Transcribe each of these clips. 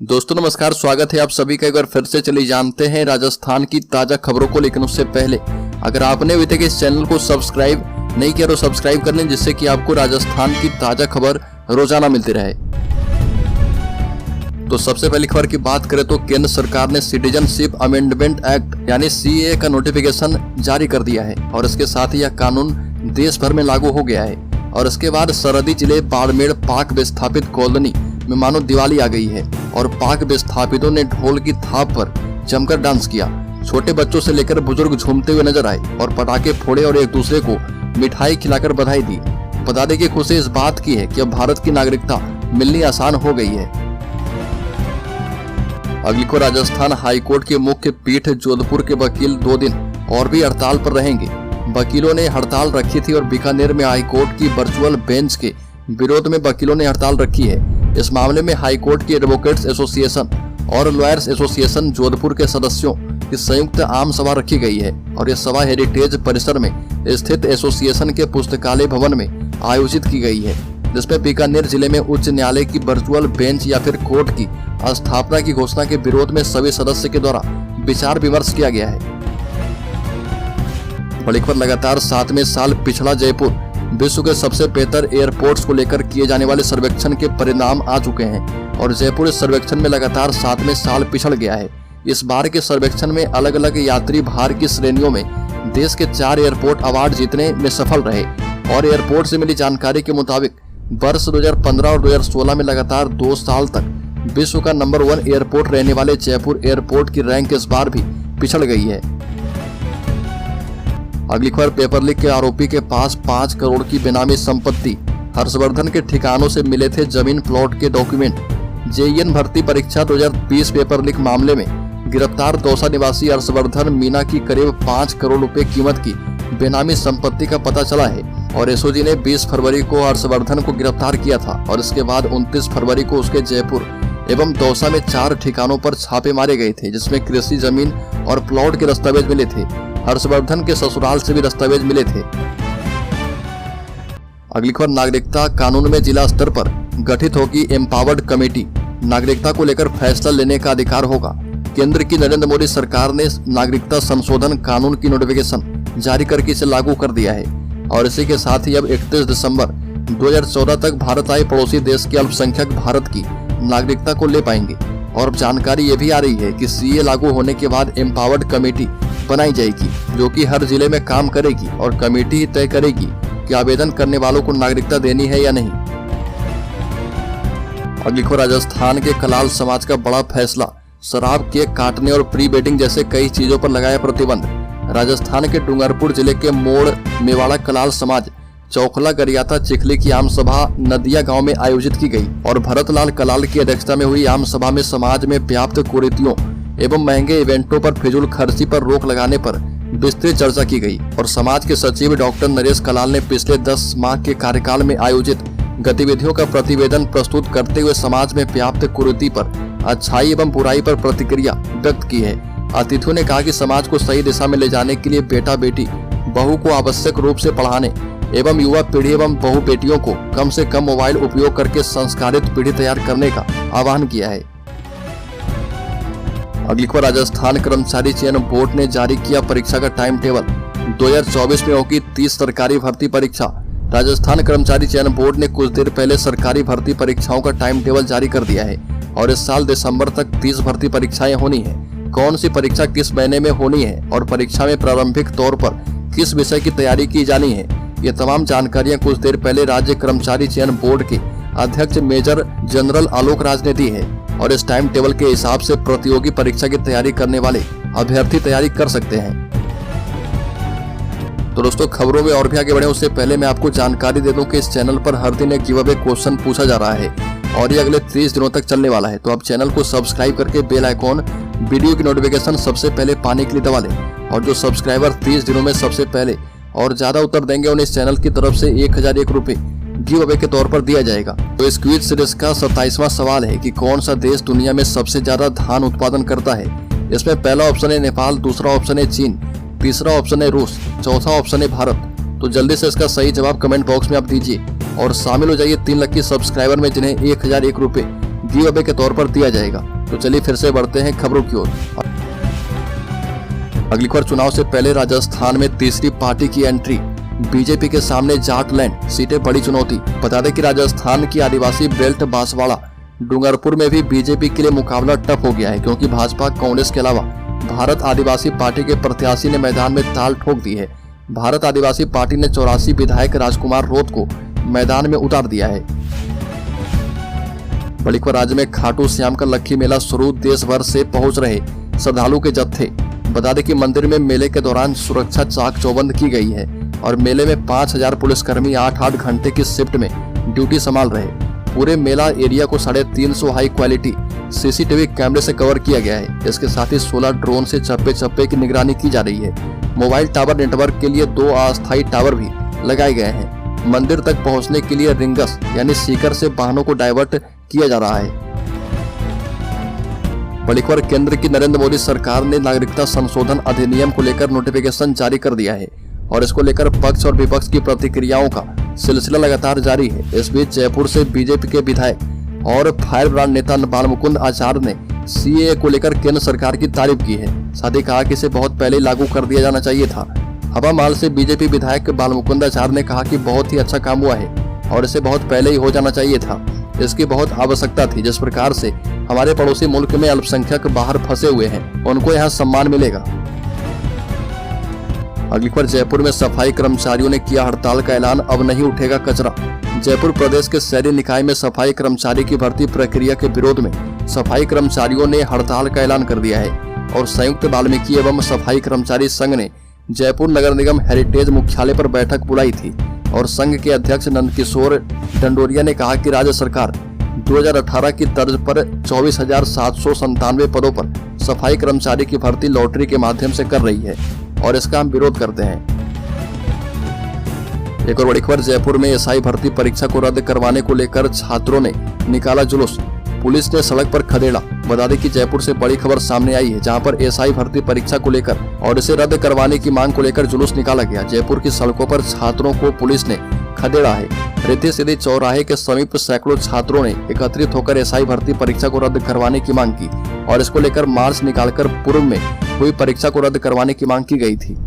दोस्तों नमस्कार, स्वागत है आप सभी का। एक बार फिर से चलिए जानते हैं राजस्थान की ताजा खबरों को। लेकिन उससे पहले अगर आपने अभी तक इस चैनल को सब्सक्राइब नहीं किया तो सब्सक्राइब कर लें, जिससे कि आपको राजस्थान की ताजा खबर रोजाना मिलती रहे। तो सबसे पहली खबर की बात करें तो केंद्र सरकार ने सिटीजनशिप अमेंडमेंट एक्ट यानी सीए का नोटिफिकेशन जारी कर दिया है और इसके साथ ही यह कानून देश भर में लागू हो गया है। और इसके बाद सरहदी जिले बाड़मेर पाक विस्थापित कॉलोनी में मानो दिवाली आ गई है और पाक विस्थापितों ने ढोल की थाप पर जमकर डांस किया। छोटे बच्चों से लेकर बुजुर्ग झूमते हुए नजर आए और पटाखे फोड़े और एक दूसरे को मिठाई खिलाकर बधाई दी। बता दें कि खुशी इस बात की है कि अब भारत की नागरिकता मिलनी आसान हो गई है। अगली को राजस्थान हाईकोर्ट की मुख्य पीठ जोधपुर के वकील 2 दिन और भी हड़ताल पर रहेंगे। वकीलों ने हड़ताल रखी थी और बीकानेर में हाईकोर्ट की वर्चुअल बेंच के विरोध में वकीलों ने हड़ताल रखी है। इस मामले में हाईकोर्ट की एडवोकेट्स एसोसिएशन और लॉयर्स एसोसिएशन जोधपुर के सदस्यों की संयुक्त आम सभा रखी गई है और यह सभा हेरिटेज परिसर में स्थित एसोसिएशन के पुस्तकालय भवन में आयोजित की गई है, जिसमें बीकानेर जिले में उच्च न्यायालय की वर्चुअल बेंच या फिर कोर्ट की स्थापना की घोषणा के विरोध में सभी सदस्य के द्वारा विचार विमर्श किया गया है। बड़ी खबर, लगातार 7वें साल पिछड़ा जयपुर। विश्व के सबसे बेहतर एयरपोर्ट्स को लेकर किए जाने वाले सर्वेक्षण के परिणाम आ चुके हैं और जयपुर इस सर्वेक्षण में लगातार 7वें साल पिछड़ गया है। इस बार के सर्वेक्षण में अलग अलग यात्री भार की श्रेणियों में देश के 4 एयरपोर्ट अवार्ड जीतने में सफल रहे और एयरपोर्ट से मिली जानकारी के मुताबिक वर्ष 2015 और 2016 में लगातार 2 साल तक विश्व का नंबर 1 एयरपोर्ट रहने वाले जयपुर एयरपोर्ट की रैंक इस बार भी पिछड़ गई है। अगली खबर, पेपर लीक के आरोपी के पास 5 करोड़ की बेनामी संपत्ति। हर्षवर्धन के ठिकानों से मिले थे जमीन प्लॉट के डॉक्यूमेंट। जेईएन भर्ती परीक्षा 2020 पेपर लीक मामले में गिरफ्तार दौसा निवासी हर्षवर्धन मीना की करीब 5 करोड़ रुपए कीमत की बेनामी संपत्ति का पता चला है और एसओजी ने 20 फरवरी को हर्षवर्धन को गिरफ्तार किया था और इसके बाद 29 फरवरी को उसके जयपुर एवं दौसा में 4 ठिकानों पर छापे मारे गए थे, जिसमें कृषि जमीन और प्लॉट के दस्तावेज मिले थे। हर्षवर्धन के ससुराल से भी दस्तावेज मिले थे। अगली खबर, नागरिकता कानून में जिला स्तर पर गठित होगी एम्पावर्ड कमेटी। नागरिकता को लेकर फैसला लेने का अधिकार होगा। केंद्र की नरेंद्र मोदी सरकार ने नागरिकता संशोधन कानून की नोटिफिकेशन जारी करके इसे लागू कर दिया है और इसी के साथ ही अब 31 दिसंबर 2014 तक भारत आए पड़ोसी देश के अल्पसंख्यक भारत की नागरिकता को ले पाएंगे। और अब जानकारी ये भी आ रही है कि सीए लागू होने के बाद एम्पावर्ड कमेटी बनाई जाएगी, जो कि हर जिले में काम करेगी और कमेटी ही तय करेगी कि आवेदन करने वालों को नागरिकता देनी है या नहीं। अगली खबर, राजस्थान के कलाल समाज का बड़ा फैसला। शराब, केक काटने और प्री वेडिंग जैसे कई चीजों पर लगाया प्रतिबंध। राजस्थान के डूंगरपुर जिले के मोड़ मेवाड़ा कलाल समाज चौखला गरियाता चिखली की आम सभा नदिया गांव में आयोजित की गई और भरतलाल कलाल की अध्यक्षता में हुई आम सभा में समाज में व्याप्त कुरीतियों एवं महंगे इवेंटों पर फिजूल खर्ची पर रोक लगाने पर विस्तृत चर्चा की गई। और समाज के सचिव डॉक्टर नरेश कलाल ने पिछले 10 माह के कार्यकाल में आयोजित गतिविधियों का प्रतिवेदन प्रस्तुत करते हुए समाज में व्याप्त कुरीति पर अच्छाई एवं बुराई पर प्रतिक्रिया व्यक्त की है। अतिथियों ने कहा कि समाज को सही दिशा में ले जाने के लिए बेटा बेटी बहू को आवश्यक रूप से पढ़ाने एवं युवा पीढ़ी एवं बहु बेटियों को कम से कम मोबाइल उपयोग करके संस्कारित पीढ़ी तैयार करने का आह्वान किया है। अगली खबर, राजस्थान कर्मचारी चयन बोर्ड ने जारी किया परीक्षा का टाइम टेबल। 2024 में होगी 30 सरकारी भर्ती परीक्षा। राजस्थान कर्मचारी चयन बोर्ड ने कुछ देर पहले सरकारी भर्ती परीक्षाओं का टाइम टेबल जारी कर दिया है और इस साल दिसंबर तक 30 भर्ती परीक्षाएं होनी है। कौन सी परीक्षा किस महीने में होनी है और परीक्षा में प्रारंभिक तौर पर किस विषय की तैयारी की जानी है, ये तमाम जानकारियां कुछ देर पहले राज्य कर्मचारी चयन बोर्ड के अध्यक्ष मेजर जनरल आलोक राज ने दी है और इस टाइम टेबल के हिसाब से प्रतियोगी परीक्षा की तैयारी करने वाले अभ्यर्थी तैयारी कर सकते हैं। तो दोस्तों, खबरों में और भी आगे बढ़े उससे पहले मैं आपको जानकारी दे दूं कि इस चैनल पर हर दिन एक गिव अवे क्वेश्चन पूछा जा रहा है और ये अगले 30 दिनों तक चलने वाला है। तो आप चैनल को सब्सक्राइब करके बेल आइकॉन वीडियो की नोटिफिकेशन सबसे पहले पाने के लिए दबा लें और जो सब्सक्राइबर 30 दिनों में सबसे पहले और ज्यादा उत्तर देंगे उन्हें इस चैनल की तरफ से 1001 रुपए गिव अवे के तौर पर दिया जाएगा। तो इस क्विज सीरीज का 27वां सवाल है कि कौन सा देश दुनिया में सबसे ज्यादा धान उत्पादन करता है। इसमें पहला ऑप्शन है नेपाल, दूसरा ऑप्शन है चीन, तीसरा ऑप्शन है रूस, चौथा ऑप्शन है भारत। तो जल्दी से इसका सही जवाब कमेंट बॉक्स में आप दीजिए और शामिल हो जाइए 3 लाख की सब्सक्राइबर में जिन्हें 1001 रुपए गिव अवे के तौर पर दिया जाएगा। तो चलिए फिर से बढ़ते हैं खबरों की ओर। अगली खबर, चुनाव से पहले राजस्थान में तीसरी पार्टी की एंट्री, बीजेपी के सामने जाटलैंड सीटें बड़ी चुनौती। बता दें कि राजस्थान की आदिवासी बेल्ट बांसवाड़ा डूंगरपुर में भी बीजेपी के लिए मुकाबला टफ हो गया है, क्योंकि भाजपा, कांग्रेस के अलावा भारत आदिवासी पार्टी के प्रत्याशी ने मैदान में ताल ठोक दी है। भारत आदिवासी पार्टी ने 84 विधायक राजकुमार रोत को मैदान में उतार दिया है। बड़ी खबर, राज्य में खाटू श्याम का लक्खी मेला शुरू, देश भर से पहुंच रहे श्रद्धालु के जत्थे। बता दें कि मंदिर में मेले के दौरान सुरक्षा चाक चौबंद की गई है और मेले में 5000 पुलिसकर्मी 8-8 घंटे की शिफ्ट में ड्यूटी संभाल रहे। पूरे मेला एरिया को 350 हाई क्वालिटी सीसीटीवी कैमरे से कवर किया गया है। इसके साथ ही 16 ड्रोन से चप्पे चप्पे की निगरानी की जा रही है। मोबाइल टावर नेटवर्क के लिए 2 अस्थायी टावर भी लगाए गए हैं। मंदिर तक पहुंचने के लिए रिंगस यानी सीकर से वाहनों को डाइवर्ट किया जा रहा है। बड़ी खबर, केंद्र की नरेंद्र मोदी सरकार ने नागरिकता संशोधन अधिनियम को लेकर नोटिफिकेशन जारी कर दिया है और इसको लेकर पक्ष और विपक्ष की प्रतिक्रियाओं का सिलसिला लगातार जारी है। इस बीच जयपुर से बीजेपी के विधायक और फायर ब्रांड नेता बालमुकुंद आचार्य ने सीएए को लेकर केंद्र सरकार की तारीफ की है। साथ ही कहा कि इसे बहुत पहले लागू कर दिया जाना चाहिए था। हवामाल से बीजेपी विधायक बालमुकुंद आचार्य ने कहा कि बहुत ही अच्छा काम हुआ है और इसे बहुत पहले ही हो जाना चाहिए था। इसकी बहुत आवश्यकता थी। जिस प्रकार से हमारे पड़ोसी मुल्क में अल्पसंख्यक बाहर फंसे हुए हैं, उनको यहाँ सम्मान मिलेगा। अगली खबर, जयपुर में सफाई कर्मचारियों ने किया हड़ताल का ऐलान, अब नहीं उठेगा कचरा। जयपुर प्रदेश के शहरी निकाय में सफाई कर्मचारी की भर्ती प्रक्रिया के विरोध में सफाई कर्मचारियों ने हड़ताल का ऐलान कर दिया है और संयुक्त वाल्मीकि एवं सफाई कर्मचारी संघ ने जयपुर नगर निगम हेरिटेज मुख्यालय पर बैठक बुलाई थी और संघ के अध्यक्ष नंदकिशोर डंडोरिया ने कहा कि राज्य सरकार 2018 की तर्ज पर 24,797 पदों पर सफाई कर्मचारी की भर्ती लॉटरी के माध्यम से कर रही है और इसका हम विरोध करते हैं। एक और बड़ी खबर, जयपुर में एसआई भर्ती परीक्षा को रद्द करवाने को लेकर छात्रों ने निकाला जुलूस, पुलिस ने सड़क पर खदेड़ा। बता दें कि जयपुर से बड़ी खबर सामने आई है, जहां पर एसआई भर्ती परीक्षा को लेकर और इसे रद्द करवाने की मांग को लेकर जुलूस निकाला गया। जयपुर की सड़कों पर छात्रों को पुलिस ने खदेड़ा है। रिद्धि सिद्धि चौराहे के समीप सैकड़ों छात्रों ने एकत्रित होकर एसआई भर्ती परीक्षा को रद्द करवाने की मांग की और इसको लेकर मार्च निकालकर पूर्व में हुई परीक्षा को रद्द करवाने की मांग की गई थी।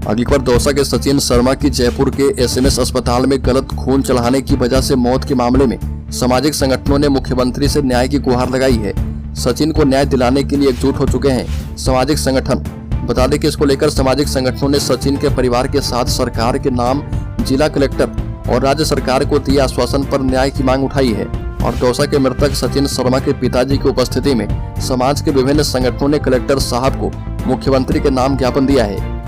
अगली खबर, दौसा के सचिन शर्मा की जयपुर के एसएमएस अस्पताल में गलत खून चढ़ाने की वजह से मौत के मामले में सामाजिक संगठनों ने मुख्यमंत्री से न्याय की गुहार लगाई है। सचिन को न्याय दिलाने के लिए एकजुट हो चुके हैं सामाजिक संगठन। बता दें कि इसको लेकर सामाजिक संगठनों ने सचिन के परिवार के साथ सरकार के नाम जिला कलेक्टर और राज्य सरकार को दिए आश्वासन पर न्याय की मांग उठाई है और दौसा के मृतक सचिन शर्मा के पिताजी की उपस्थिति में समाज के विभिन्न संगठनों ने कलेक्टर साहब को मुख्यमंत्री के नाम ज्ञापन दिया है।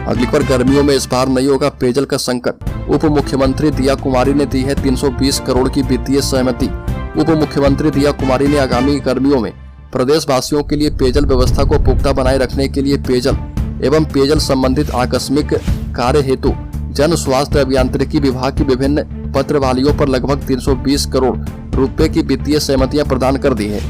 अगली खबर, गर्मियों में इस बार नहीं होगा पेयजल का संकट, उप मुख्यमंत्री दिया कुमारी ने दी है 320 करोड़ की वित्तीय सहमति। उप मुख्यमंत्री दिया कुमारी ने आगामी गर्मियों में प्रदेश वासियों के लिए पेयजल व्यवस्था को पुख्ता बनाए रखने के लिए पेयजल एवं पेयजल संबंधित आकस्मिक कार्य हेतु जन स्वास्थ्य अभियांत्रिकी विभाग की विभिन्न पत्रवालियों पर लगभग 320 करोड़ रुपए की वित्तीय सहमतियां प्रदान कर दी है।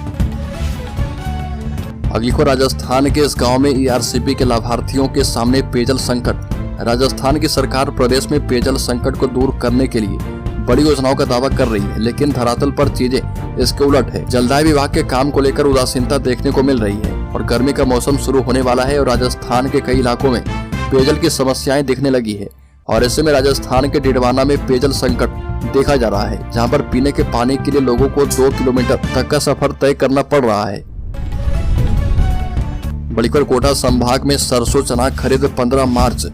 अगली खबर, राजस्थान के इस गांव में ईआरसीपी के लाभार्थियों के सामने पेयजल संकट। राजस्थान की सरकार प्रदेश में पेयजल संकट को दूर करने के लिए बड़ी योजनाओं का दावा कर रही है, लेकिन धरातल पर चीजें इसके उलट है। जलदाय विभाग के काम को लेकर उदासीनता देखने को मिल रही है और गर्मी का मौसम शुरू होने वाला है और राजस्थान के कई इलाकों में पेयजल की समस्याएं दिखने लगी है और ऐसे में राजस्थान के डिडवाना में पेयजल संकट देखा जा रहा है, जहां पर पीने के पानी के लिए लोगों को 2 किलोमीटर तक का सफर तय करना पड़ रहा है। बड़ी खबर, कोटा संभाग में सरसों चना खरीद 15 मार्च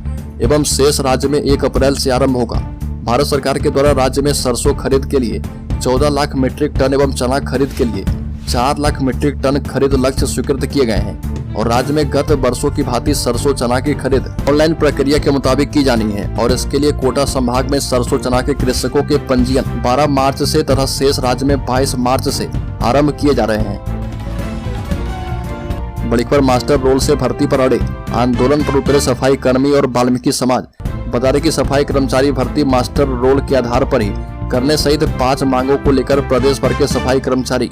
एवं शेष राज्य में 1 अप्रैल से आरंभ होगा। भारत सरकार के द्वारा राज्य में सरसों खरीद के लिए 14 लाख मीट्रिक टन एवं चना खरीद के लिए 4 लाख मीट्रिक टन खरीद लक्ष्य स्वीकृत किए गए हैं और राज्य में गत वर्षों की भांति सरसों चना की खरीद ऑनलाइन प्रक्रिया के मुताबिक की जानी है और इसके लिए कोटा संभाग में सरसों चना के कृषकों के पंजीयन 12 मार्च से तथा शेष राज्य में 22 मार्च से आरंभ किए जा रहे हैं। बड़ी खबर, मास्टर रोल से भर्ती पर अड़े, आंदोलन पर उतरे सफाई कर्मी और वाल्मीकि समाज। बता दें कि सफाई कर्मचारी भर्ती मास्टर रोल के आधार पर ही करने सहित 5 मांगों को लेकर प्रदेश भर के सफाई कर्मचारी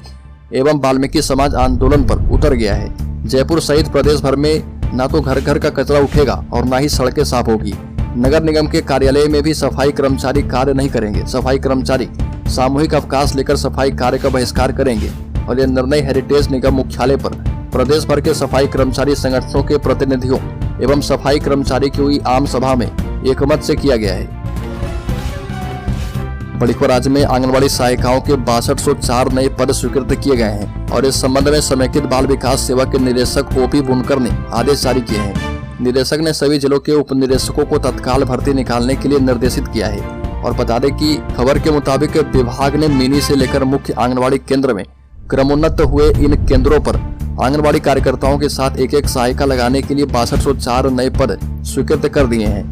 एवं वाल्मीकि समाज आंदोलन पर उतर गया है। जयपुर सहित प्रदेश भर में न तो घर घर का कचरा उठेगा और न ही सड़कें साफ होगी। नगर निगम के कार्यालय में भी सफाई कर्मचारी कार्य नहीं करेंगे। सफाई कर्मचारी सामूहिक अवकाश लेकर सफाई कार्य का बहिष्कार करेंगे और यह निर्णय हेरिटेज निगम मुख्यालय पर प्रदेश भर के सफाई कर्मचारी संगठनों के प्रतिनिधियों एवं सफाई कर्मचारी की हुई आम सभा में एकमत से किया गया है। बड़ी खबर राज्य में आंगनबाड़ी सहायिकाओं के 6204 नए पद स्वीकृत किए गए हैं और इस संबंध में समेकित बाल विकास सेवा के निदेशक ओपी बुनकर ने आदेश जारी किए हैं। निदेशक ने सभी जिलों के उप निदेशकों को तत्काल भर्ती निकालने के लिए निर्देशित किया है और बता दें कि खबर के मुताबिक विभाग ने मिनी से लेकर मुख्य आंगनबाड़ी केंद्र में क्रमोन्नत हुए इन केंद्रों पर आंगनबाड़ी कार्यकर्ताओं के साथ एक एक सहायिका लगाने के लिए 6204 नए पद स्वीकृत कर दिए हैं।